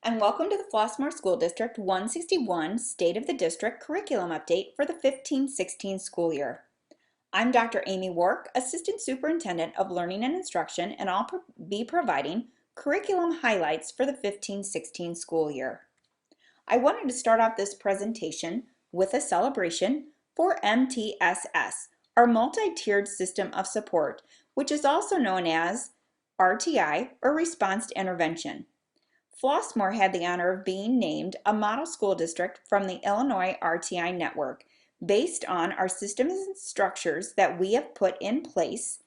And welcome to the Flossmoor School District 161 State of the District Curriculum Update for the 15-16 school year. I'm Dr. Amy Wark, Assistant Superintendent of Learning and Instruction, and I'll be providing curriculum highlights for the 15-16 school year. I wanted to start off this presentation with a celebration for MTSS, our multi-tiered system of support, which is also known as RTI, or Response to Intervention. Flossmoor had the honor of being named a model school district from the Illinois RTI network based on our systems and structures that we have put in place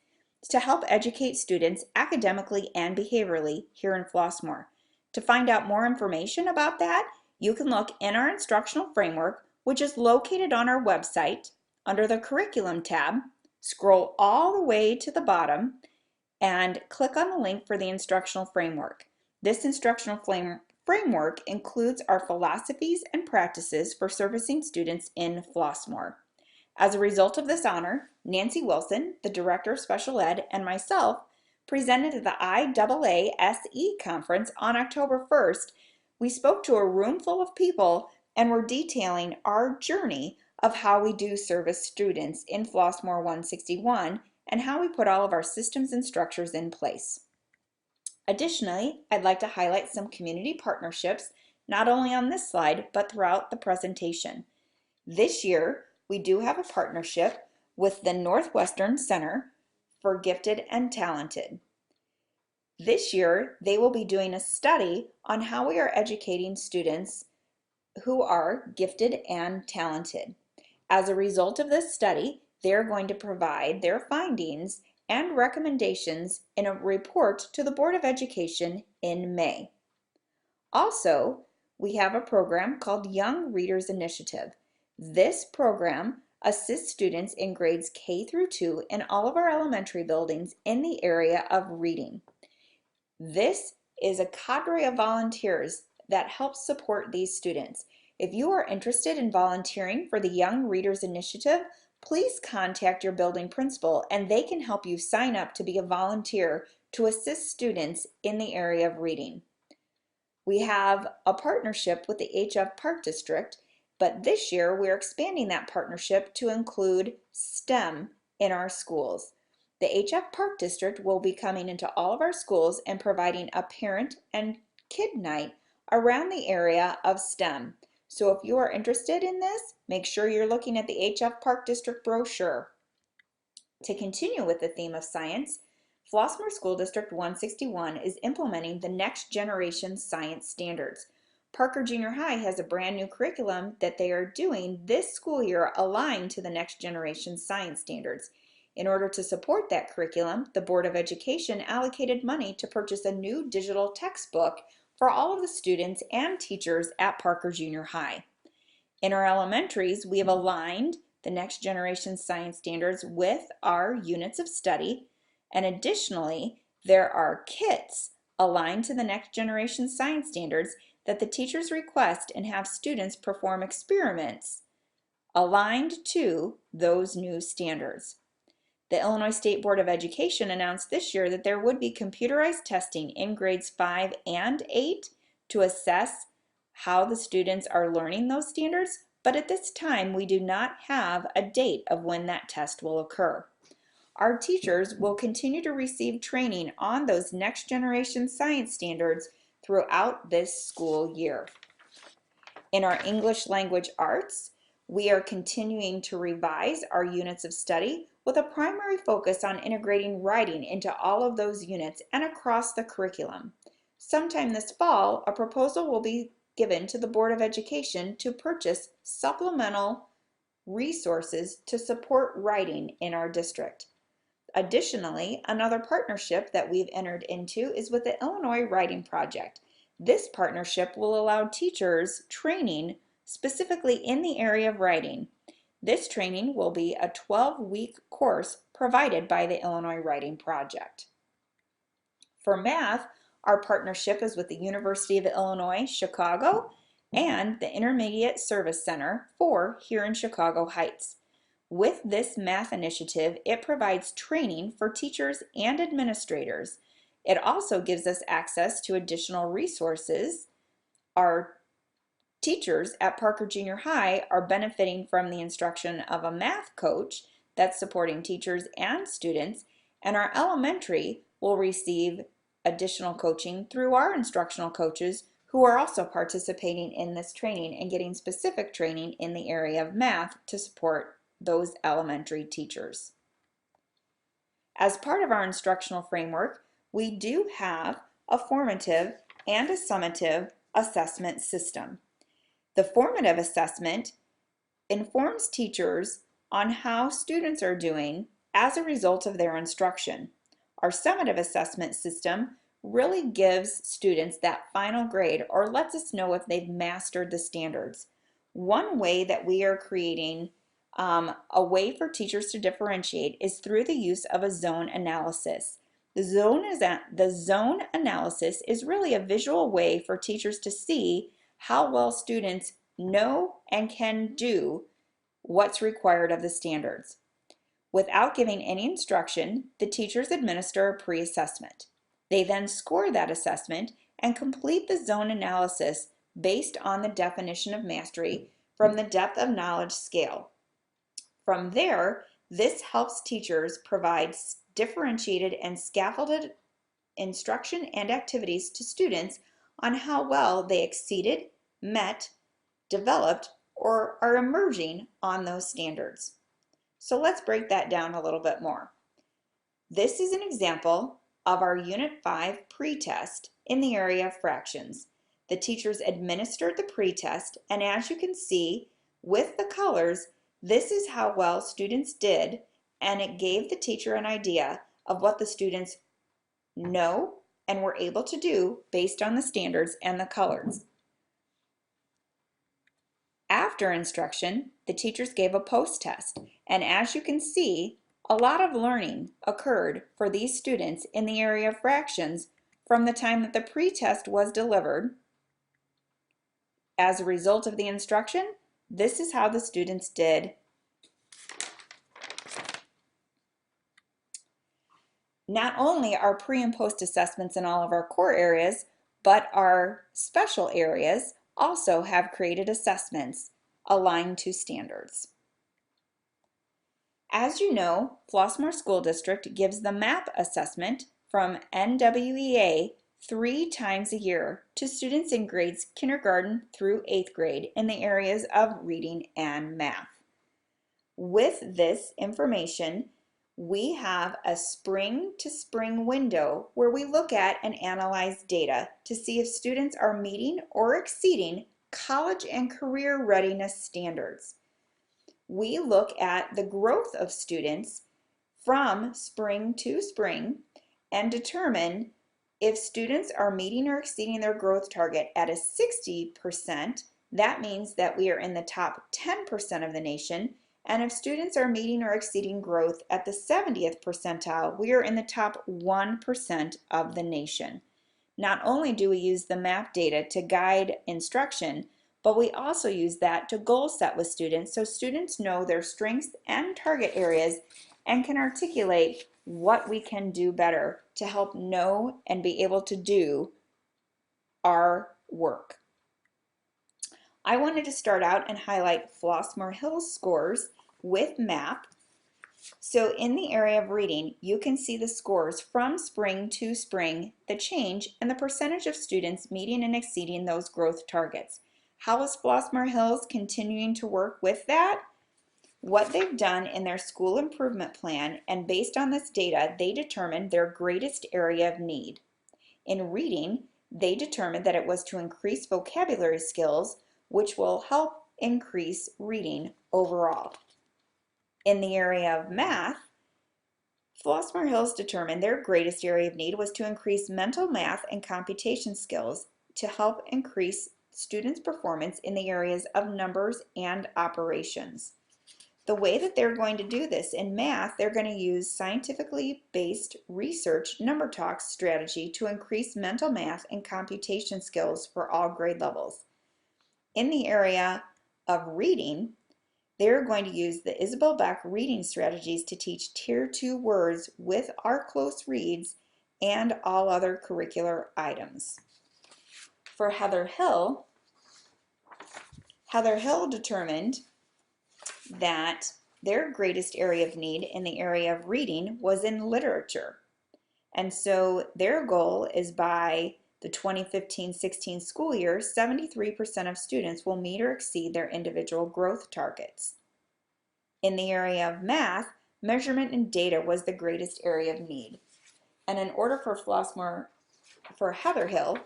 to help educate students academically and behaviorally here in Flossmoor. To find out more information about that, you can look in our instructional framework, which is located on our website under the Curriculum tab. Scroll all the way to the bottom and click on the link for the instructional framework. This instructional framework includes our philosophies and practices for servicing students in Flossmoor. As a result of this honor, Nancy Wilson, the Director of Special Ed, and myself presented at the IAASE conference on October 1st. We spoke to a room full of people and were detailing our journey of how we do service students in Flossmoor 161 and how we put all of our systems and structures in place. Additionally, I'd like to highlight some community partnerships, not only on this slide, but throughout the presentation. This year, we do have a partnership with the Northwestern Center for Gifted and Talented. This year, they will be doing a study on how we are educating students who are gifted and talented. As a result of this study, they're going to provide their findings and recommendations in a report to the Board of Education in May. Also, we have a program called Young Readers Initiative. This program assists students in grades K through 2 in all of our elementary buildings in the area of reading. This is a cadre of volunteers that helps support these students. If you are interested in volunteering for the Young Readers Initiative, please contact your building principal and they can help you sign up to be a volunteer to assist students in the area of reading. We have a partnership with the HF Park District, but this year we're expanding that partnership to include STEM in our schools. The HF Park District will be coming into all of our schools and providing a parent and kid night around the area of STEM. So if you are interested in this, make sure you're looking at the HF Park District brochure. To continue with the theme of science, Flossmoor School District 161 is implementing the Next Generation Science Standards. Parker Junior High has a brand new curriculum that they are doing this school year aligned to the Next Generation Science Standards. In order to support that curriculum, the Board of Education allocated money to purchase a new digital textbook for all of the students and teachers at Parker Junior High. In our elementaries, we have aligned the Next Generation Science Standards with our units of study, and additionally, there are kits aligned to the Next Generation Science Standards that the teachers request and have students perform experiments aligned to those new standards. The Illinois State Board of Education announced this year that there would be computerized testing in grades 5 and 8 to assess how the students are learning those standards, but at this time we do not have a date of when that test will occur. Our teachers will continue to receive training on those next generation science standards throughout this school year. In our English language arts, we are continuing to revise our units of study with a primary focus on integrating writing into all of those units and across the curriculum. Sometime this fall, a proposal will be given to the Board of Education to purchase supplemental resources to support writing in our district. Additionally, another partnership that we've entered into is with the Illinois Writing Project. This partnership will allow teachers training specifically in the area of writing. This training will be a 12-week course provided by the Illinois Writing Project. For math, our partnership is with the University of Illinois, Chicago, and the Intermediate Service Center for here in Chicago Heights. With this math initiative, it provides training for teachers and administrators. It also gives us access to additional resources Our teachers at Parker Junior High are benefiting from the instruction of a math coach that's supporting teachers and students, and our elementary will receive additional coaching through our instructional coaches who are also participating in this training and getting specific training in the area of math to support those elementary teachers. As part of our instructional framework, we do have a formative and a summative assessment system. The formative assessment informs teachers on how students are doing as a result of their instruction. Our summative assessment system really gives students that final grade or lets us know if they've mastered the standards. One way that we are creating a way for teachers to differentiate is through the use of a zone analysis. The zone analysis is really a visual way for teachers to see how well students know and can do what's required of the standards. Without giving any instruction, the teachers administer a pre-assessment. They then score that assessment and complete the zone analysis based on the definition of mastery from the depth of knowledge scale. From there, this helps teachers provide differentiated and scaffolded instruction and activities to students on how well they exceeded, met, developed, or are emerging on those standards. So let's break that down a little bit more. This is an example of our Unit 5 pretest in the area of fractions. The teachers administered the pretest, and as you can see with the colors, this is how well students did, and it gave the teacher an idea of what the students know and were able to do based on the standards and the colors. After instruction, the teachers gave a post-test, and as you can see, a lot of learning occurred for these students in the area of fractions from the time that the pretest was delivered. As a result of the instruction, this is how the students did. Not only are pre and post assessments in all of our core areas, but our special areas also have created assessments aligned to standards. As you know, Flossmoor School District gives the MAP assessment from NWEA 3 times a year to students in grades kindergarten through 8th grade in the areas of reading and math. With this information, we have a spring to spring window where we look at and analyze data to see if students are meeting or exceeding college and career readiness standards. We look at the growth of students from spring to spring and determine if students are meeting or exceeding their growth target at a 60%, that means that we are in the top 10% of the nation. And if students are meeting or exceeding growth at the 70th percentile, we are in the top 1% of the nation. Not only do we use the MAP data to guide instruction, but we also use that to goal set with students so students know their strengths and target areas and can articulate what we can do better to help know and be able to do our work. I wanted to start out and highlight Flossmoor Hills scores with MAP. So in the area of reading, you can see the scores from spring to spring, the change, and the percentage of students meeting and exceeding those growth targets. How is Flossmoor Hills continuing to work with that? What they've done in their school improvement plan, and based on this data, they determined their greatest area of need. In reading, they determined that it was to increase vocabulary skills, which will help increase reading overall. In the area of math, Flossmoor Hills determined their greatest area of need was to increase mental math and computation skills to help increase students' performance in the areas of numbers and operations. The way that they're going to do this in math, they're going to use scientifically based research number talks strategy to increase mental math and computation skills for all grade levels. In the area of reading, they're going to use the Isabel Beck reading strategies to teach Tier 2 words with our close reads and all other curricular items. For Heather Hill determined that their greatest area of need in the area of reading was in literature. And so their goal is by the 2015-16 school year, 73% of students will meet or exceed their individual growth targets. In the area of math, measurement and data was the greatest area of need. And in order for Heather Hill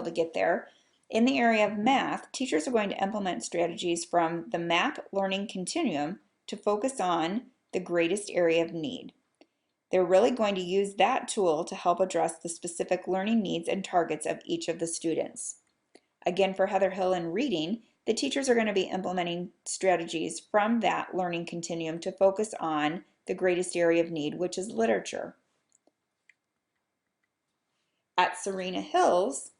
to get there, in the area of math, teachers are going to implement strategies from the MAP learning continuum to focus on the greatest area of need. They're really going to use that tool to help address the specific learning needs and targets of each of the students. Again, for Heather Hill in reading, the teachers are going to be implementing strategies from that learning continuum to focus on the greatest area of need, which is literature. At Serena Hills,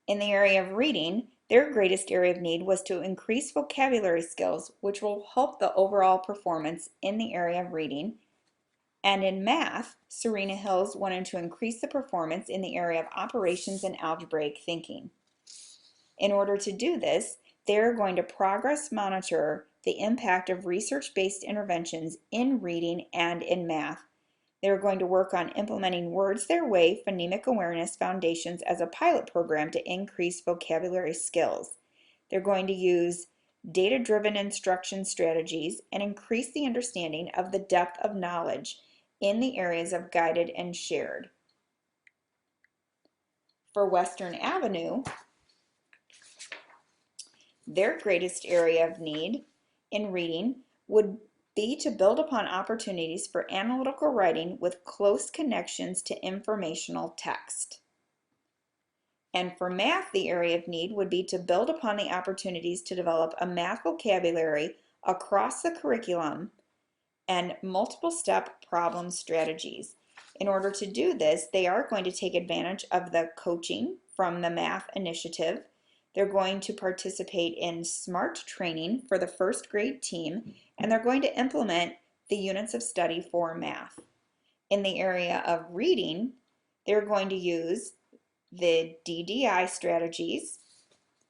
in the area of reading, their greatest area of need was to increase vocabulary skills, which will help the overall performance in the area of reading. And in math, Serena Hills wanted to increase the performance in the area of operations and algebraic thinking. In order to do this, they're going to progress monitor the impact of research-based interventions in reading and in math. They're going to work on implementing Words Their Way Phonemic Awareness Foundations as a pilot program to increase vocabulary skills. They're going to use data-driven instruction strategies and increase the understanding of the depth of knowledge in the areas of guided and shared. For Western Avenue, their greatest area of need in reading would be to build upon opportunities for analytical writing with close connections to informational text. And for math, the area of need would be to build upon the opportunities to develop a math vocabulary across the curriculum and multiple step problem strategies. In order to do this, they are going to take advantage of the coaching from the Math Initiative. They're going to participate in SMART training for the first grade team, and they're going to implement the units of study for math. In the area of reading, they're going to use the DDI strategies,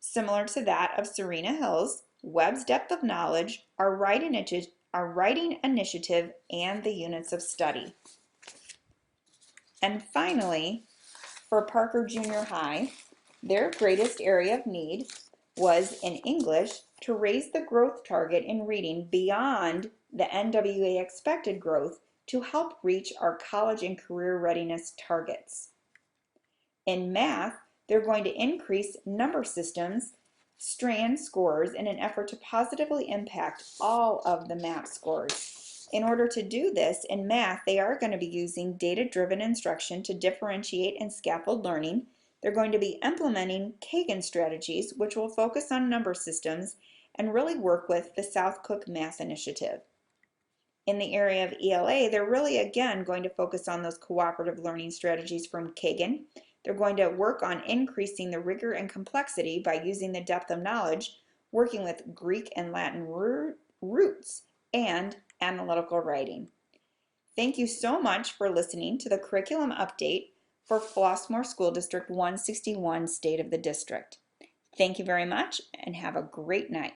similar to that of Serena Hills, Webb's Depth of Knowledge, our writing initiative, and the units of study. And finally, for Parker Junior High, their greatest area of need was in English to raise the growth target in reading beyond the NWEA expected growth to help reach our college and career readiness targets. In math, they're going to increase number systems strand scores in an effort to positively impact all of the MAP scores. In order to do this, in math, they are going to be using data-driven instruction to differentiate and scaffold learning. They're going to be implementing Kagan strategies, which will focus on number systems and really work with the South Cook Math Initiative. In the area of ELA, they're really again going to focus on those cooperative learning strategies from Kagan. They're going to work on increasing the rigor and complexity by using the depth of knowledge, working with Greek and Latin roots, and analytical writing. Thank you so much for listening to the curriculum update for Flossmoor School District 161 State of the District. Thank you very much and have a great night.